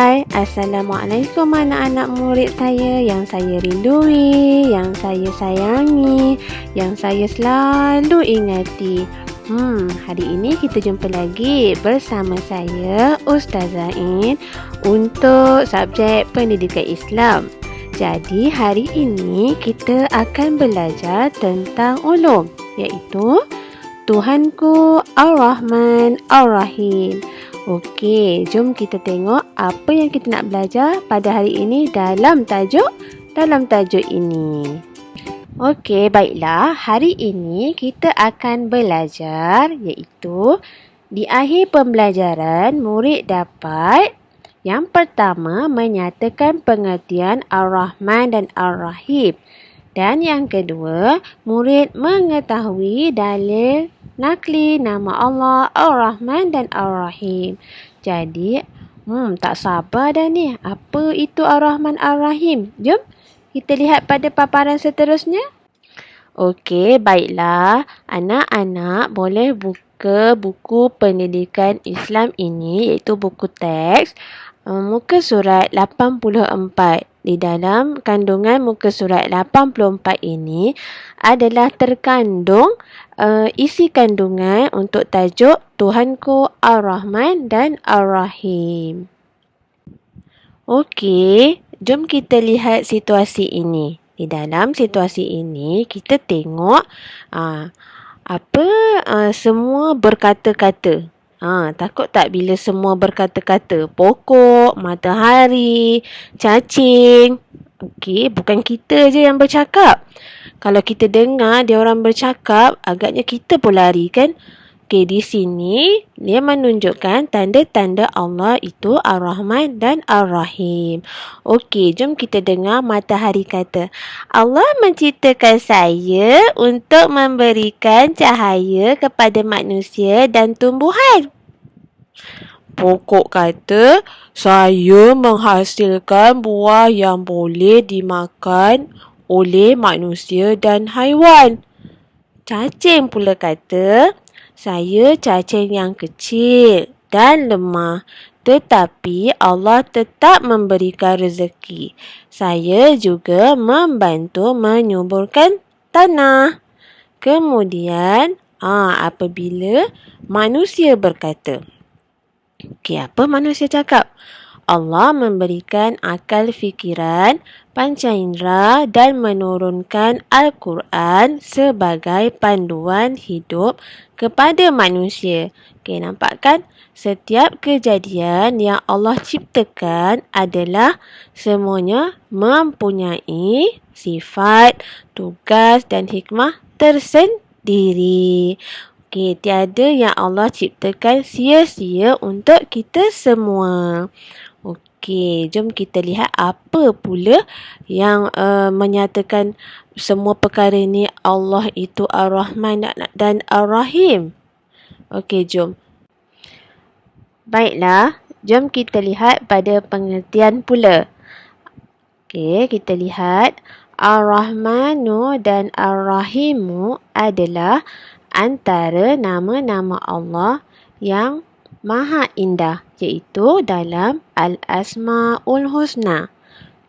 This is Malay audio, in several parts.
Hai, Assalamualaikum anak-anak murid saya yang saya rindui, yang saya sayangi, yang saya selalu ingati. Hari ini kita jumpa lagi bersama saya Ustazah Ain untuk subjek pendidikan Islam. Jadi hari ini kita akan belajar tentang ulum, iaitu Tuhanku Ar-Rahman Ar-Rahim. Okey, jom kita tengok apa yang kita nak belajar pada hari ini dalam tajuk ini. Okey, baiklah. Hari ini kita akan belajar iaitu di akhir pembelajaran murid dapat yang pertama menyatakan pengertian Ar-Rahman dan Ar-Rahim. Dan yang kedua, murid mengetahui dalil nakli nama Allah Ar-Rahman dan Ar-Rahim. Jadi, tak sabar dah ni. Apa itu Ar-Rahman Ar-Rahim? Jom kita lihat pada paparan seterusnya. Okey, baiklah. Anak-anak boleh buka buku pendidikan Islam ini, iaitu buku teks, muka surat 84. Di dalam kandungan muka surat 84 ini adalah terkandung isi kandungan untuk tajuk Tuhanku Ar-Rahman dan Ar-Rahim. Okey, jom kita lihat situasi ini. Di dalam situasi ini kita tengok semua berkata-kata. Takut tak bila semua berkata-kata? Pokok, matahari, cacing. Okey, bukan kita je yang bercakap. Kalau kita dengar dia orang bercakap, agaknya kita pun lari kan? Okey, di sini dia menunjukkan tanda-tanda Allah itu Ar-Rahman dan Ar-Rahim. Okey, jom kita dengar matahari kata. Allah menciptakan saya untuk memberikan cahaya kepada manusia dan tumbuhan. Pokok kata, saya menghasilkan buah yang boleh dimakan oleh manusia dan haiwan. Cacing pula kata, saya cacing yang kecil dan lemah, tetapi Allah tetap memberikan rezeki. Saya juga membantu menyuburkan tanah. Kemudian, apabila manusia berkata, okey, apa manusia cakap? Allah memberikan akal fikiran, panca indera dan menurunkan Al-Quran sebagai panduan hidup kepada manusia. Okey, nampak kan? Setiap kejadian yang Allah ciptakan adalah semuanya mempunyai sifat, tugas dan hikmah tersendiri. Okey, tiada yang Allah ciptakan sia-sia untuk kita semua. Okey, jom kita lihat apa pula yang menyatakan semua perkara ini Allah itu Ar-Rahman dan Ar-Rahim. Okey, jom. Baiklah, jom kita lihat pada pengertian pula. Okey, kita lihat Ar-Rahmanu dan Ar-Rahimu adalah antara nama-nama Allah yang Maha Indah, iaitu dalam Al-Asma'ul Husna.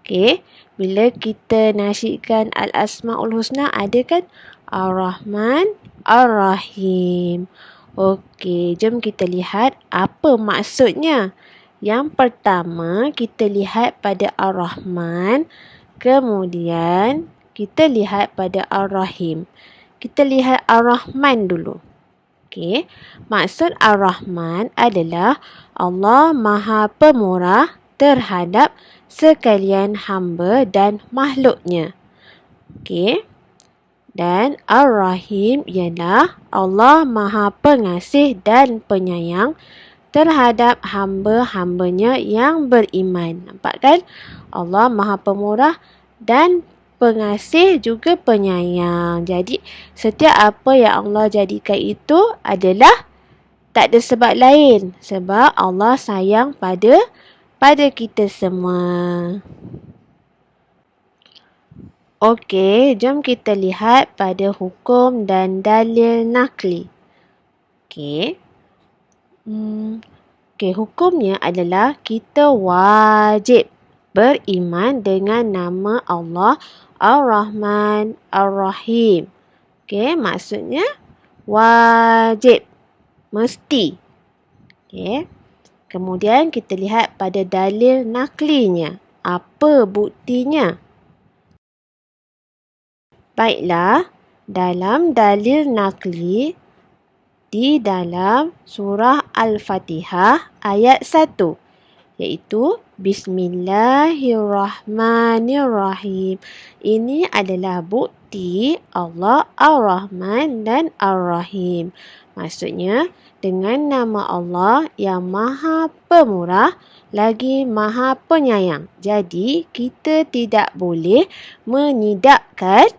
Okey, bila kita nasyidkan Al-Asma'ul Husna, ada kan Ar-Rahman, Ar-Rahim. Okey, jom kita lihat apa maksudnya. Yang pertama, kita lihat pada Ar-Rahman, kemudian kita lihat pada Ar-Rahim. Kita lihat Ar-Rahman dulu. Okey, maksud Ar-Rahman adalah Allah Maha Pemurah terhadap sekalian hamba dan makhluknya. Okey, dan Ar-Rahim ialah Allah Maha Pengasih dan Penyayang terhadap hamba-hambanya yang beriman. Nampak kan? Allah Maha Pemurah dan Pengasih juga penyayang. Jadi, setiap apa yang Allah jadikan itu adalah tak ada sebab lain. Sebab Allah sayang pada kita semua. Okey, jom kita lihat pada hukum dan dalil nakli. Okey. Okey, hukumnya adalah kita wajib beriman dengan nama Allah Ar-Rahman Ar-Rahim. Okey, maksudnya wajib, mesti. Okey. Kemudian kita lihat pada dalil naklinya. Apa buktinya? Baiklah, dalam dalil nakli di dalam surah Al-Fatihah ayat 1, iaitu Bismillahirrahmanirrahim. Ini adalah bukti Allah Ar-Rahman dan Ar-Rahim. Maksudnya, dengan nama Allah yang Maha Pemurah lagi Maha Penyayang. Jadi, kita tidak boleh menidakkan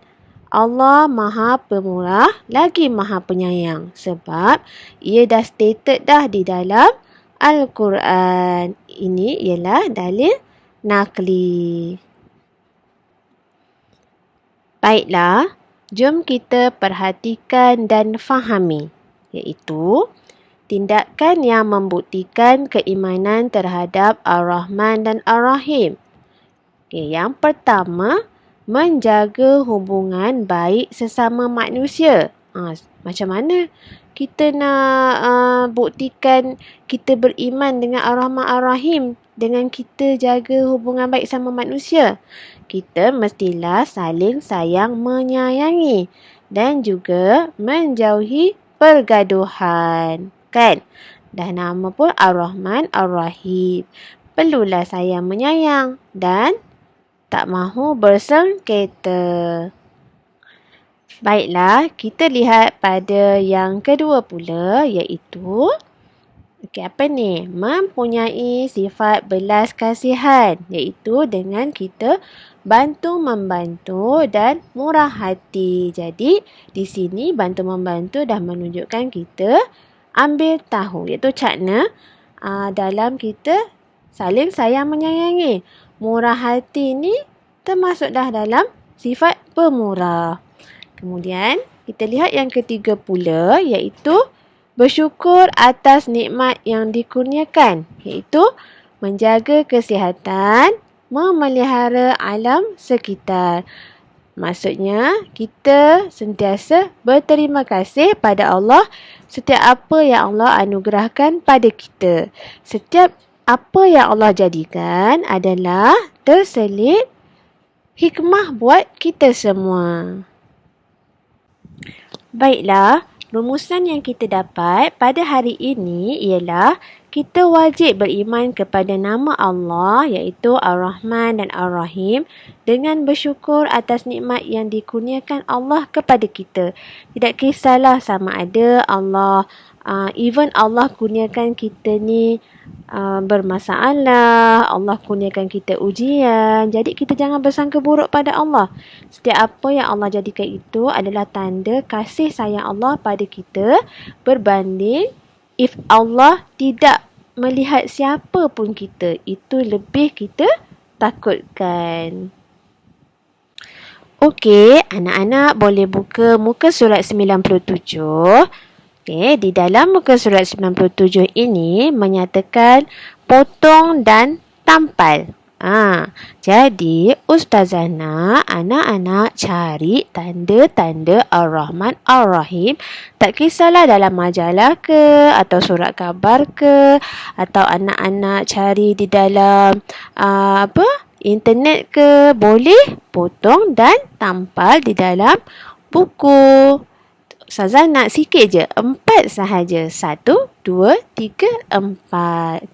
Allah Maha Pemurah lagi Maha Penyayang sebab ia dah stated dah di dalam Al-Quran. Ini ialah dalil nakli. Baiklah, jom kita perhatikan dan fahami, iaitu tindakan yang membuktikan keimanan terhadap Ar-Rahman dan Ar-Rahim. Yang pertama, menjaga hubungan baik sesama manusia. Macam mana kita nak buktikan kita beriman dengan Ar-Rahman Ar-Rahim dengan kita jaga hubungan baik sama manusia? Kita mestilah saling sayang menyayangi dan juga menjauhi pergaduhan. Kan? Dah nama pun Ar-Rahman Ar-Rahim. Perlulah sayang menyayang dan tak mahu bersengketa. Baiklah, kita lihat pada yang kedua pula, iaitu apa ni? Mempunyai sifat belas kasihan, iaitu dengan kita bantu-membantu dan murah hati. Jadi, di sini bantu-membantu dah menunjukkan kita ambil tahu, iaitu cakna dalam kita saling sayang menyayangi. Murah hati ni termasuk dah dalam sifat pemurah. Kemudian kita lihat yang ketiga pula, iaitu bersyukur atas nikmat yang dikurniakan, iaitu menjaga kesihatan, memelihara alam sekitar. Maksudnya kita sentiasa berterima kasih pada Allah setiap apa yang Allah anugerahkan pada kita. Setiap apa yang Allah jadikan adalah terselit hikmah buat kita semua. Baiklah, rumusan yang kita dapat pada hari ini ialah kita wajib beriman kepada nama Allah iaitu Ar-Rahman dan Ar-Rahim dengan bersyukur atas nikmat yang dikurniakan Allah kepada kita. Tidak kisahlah sama ada Allah even Allah kurniakan kita ni bermasalah, Allah kurniakan kita ujian. Jadi kita jangan bersangka buruk pada Allah. Setiap apa yang Allah jadikan itu adalah tanda kasih sayang Allah pada kita berbanding if Allah tidak melihat siapa pun kita, itu lebih kita takutkan. Okey, anak-anak boleh buka muka surat 97. Okey, di dalam muka surat 97 ini menyatakan potong dan tampal. Jadi Ustazah nak anak-anak cari tanda-tanda Ar-Rahman Ar-Rahim. Tak kisahlah dalam majalah ke atau surat khabar ke, atau anak-anak cari di dalam internet ke, boleh potong dan tampal di dalam buku. Ustazah nak sikit je, 4 sahaja. 1, 2, 3, 4.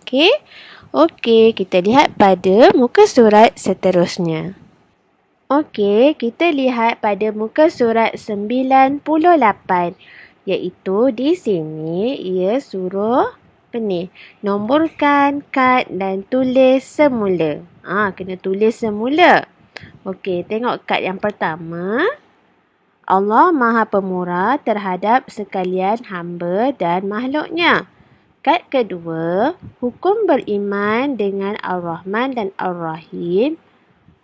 Okey, kita lihat pada muka surat seterusnya. Okey, kita lihat pada muka surat 98. Iaitu di sini ia suruh nomborkan kad dan tulis semula. Kena tulis semula. Okey, tengok kad yang pertama. Allah Maha Pemurah terhadap sekalian hamba dan makhluknya. Kad kedua, hukum beriman dengan Ar-Rahman dan Ar-Rahim.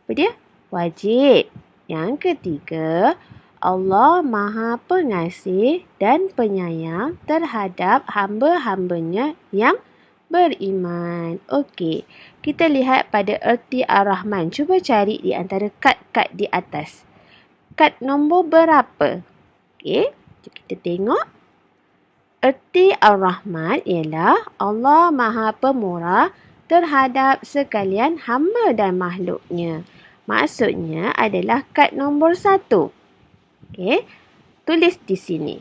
Apa dia? Wajib. Yang ketiga, Allah Maha Pengasih dan Penyayang terhadap hamba-hambanya yang beriman. Okey, kita lihat pada erti Ar-Rahman. Cuba cari di antara kad-kad di atas. Kad nombor berapa? Okey, kita tengok. Erti Ar-Rahman ialah Allah Maha Pemurah terhadap sekalian hamba dan makhluknya. Maksudnya adalah kad nombor 1. Okey, tulis di sini.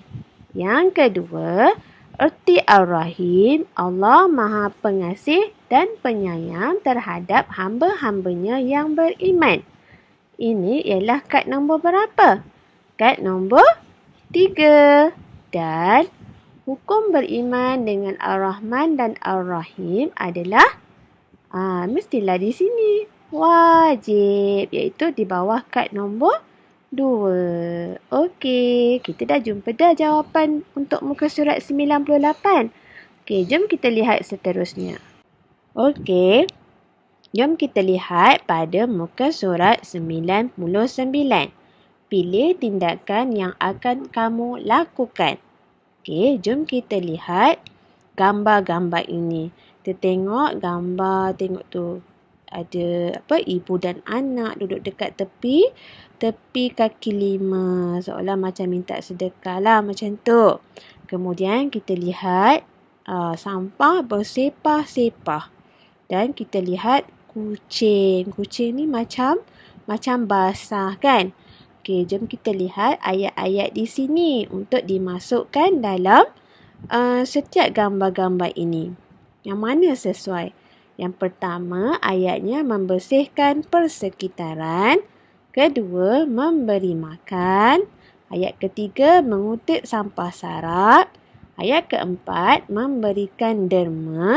Yang kedua, erti Ar-Rahim, Allah Maha Pengasih dan Penyayang terhadap hamba-hambanya yang beriman. Ini ialah kad nombor berapa? Kad nombor 3. Dan hukum beriman dengan Ar-Rahman dan Ar-Rahim adalah mestilah di sini. Wajib, iaitu di bawah kad nombor 2. Okey, kita dah jumpa dah jawapan untuk muka surat 98. Okey, jom kita lihat seterusnya. Okey, jom kita lihat pada muka surat 99. Pilih tindakan yang akan kamu lakukan. Okey, jom kita lihat gambar-gambar ini. Kita tengok gambar, tengok tu. Ada ibu dan anak duduk dekat tepi kaki 5. Seolah macam minta sedekah lah macam tu. Kemudian kita lihat sampah bersepah-sepah. Dan kita lihat kucing. Kucing ni macam basah kan? Okey, jom kita lihat ayat-ayat di sini untuk dimasukkan dalam setiap gambar-gambar ini. Yang mana sesuai? Yang pertama, ayatnya membersihkan persekitaran. Kedua, memberi makan. Ayat ketiga, mengutip sampah sarap. Ayat keempat, memberikan derma.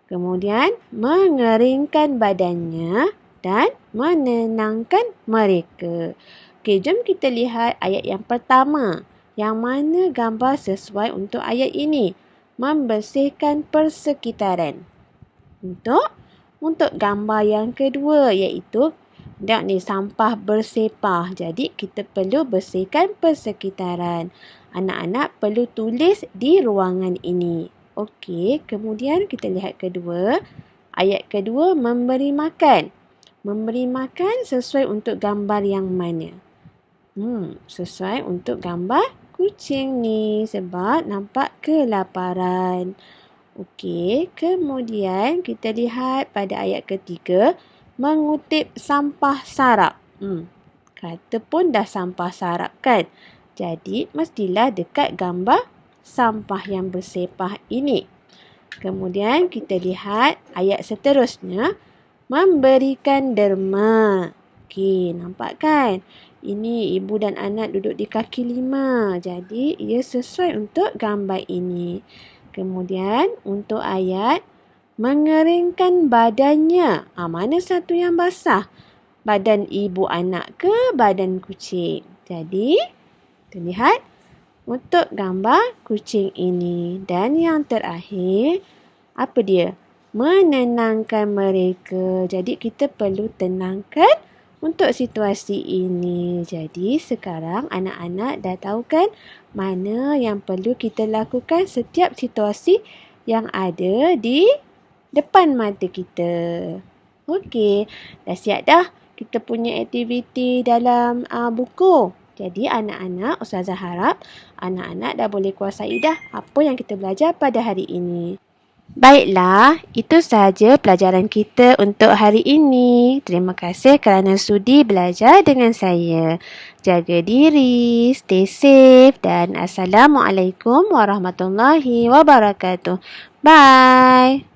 Kemudian, mengeringkan badannya dan menenangkan mereka. Okey, jom kita lihat ayat yang pertama. Yang mana gambar sesuai untuk ayat ini? Membersihkan persekitaran. Untuk gambar yang kedua iaitu sampah bersepah. Jadi kita perlu bersihkan persekitaran. Anak-anak perlu tulis di ruangan ini. Okey, kemudian kita lihat kedua. Ayat kedua, memberi makan. Memberi makan sesuai untuk gambar yang mana? Sesuai untuk gambar kucing ni sebab nampak kelaparan. Okey, kemudian kita lihat pada ayat ketiga, mengutip sampah sarap. Kata pun dah sampah sarap kan? Jadi mestilah dekat gambar sampah yang bersepah ini. Kemudian kita lihat ayat seterusnya, memberikan derma. Okey, nampak kan? Ini ibu dan anak duduk di kaki 5. Jadi ia sesuai untuk gambar ini. Kemudian untuk ayat mengeringkan badannya. Mana satu yang basah? Badan ibu anak ke badan kucing? Jadi kita lihat untuk gambar kucing ini. Dan yang terakhir, apa dia? Menenangkan mereka. Jadi kita perlu tenangkan untuk situasi ini. Jadi sekarang anak-anak dah tahu kan mana yang perlu kita lakukan setiap situasi yang ada di depan mata kita. Okey, dah siap dah kita punya aktiviti dalam buku. Jadi anak-anak, Ustazah harap anak-anak dah boleh kuasai dah apa yang kita belajar pada hari ini. Baiklah, itu sahaja pelajaran kita untuk hari ini. Terima kasih kerana sudi belajar dengan saya. Jaga diri, stay safe dan Assalamualaikum warahmatullahi wabarakatuh. Bye.